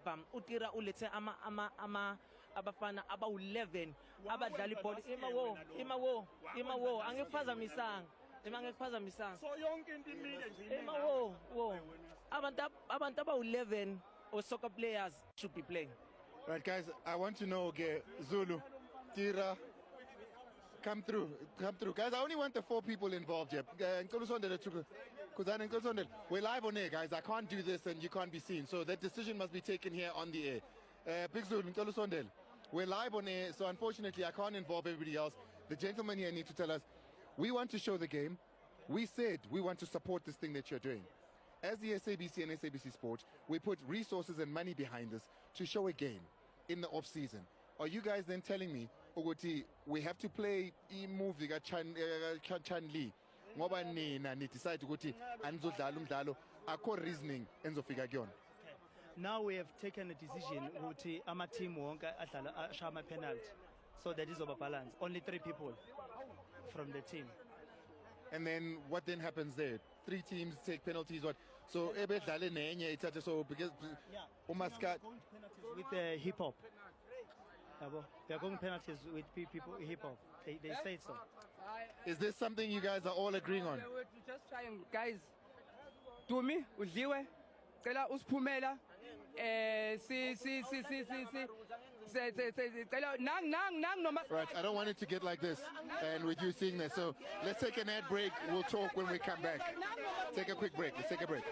bam utira ulethe abafana aba 11 abadlala ibhola imawo angikuphazamisanga so yonke into imile nje imawo abantu aba 11 or soccer players should be playing. Right, guys, I want to know, okay, Zulu, Tira, come through. Guys, I only want the 4 people involved here. We're live on air, guys. I can't do this and you can't be seen. So that decision must be taken here on the air. Big Zulu, we're live on air, so unfortunately I can't involve everybody else. The gentleman here needs to tell us, we want to show the game. We said we want to support this thing that you're doing. As the SABC and SABC Sport, we put resources and money behind this to show a game in the off-season. Are you guys then telling me, Ogoti, we have to play a movie Chan Li? Ngoba nina decide ukuthi anizodlala umdlalo akho reasoning enzofika kuyona. Now we have taken a decision ukuthi ama team wonke adlala ashama penalty, so that is over balance. Only 3 people from the team. And then what then happens there? 3 teams take penalties. What? So ebedlale nenye ithathe, so because umaska with the hip hop. They are going penalties with people hip hop. They say so. Is this something you guys are all agreeing on? We're just trying, guys. Dumi udliwe cela usiphumela Right, I don't want it to get like this and with you seeing this. So let's take an ad break. We'll talk when we come back. Take a quick break. Let's take a break.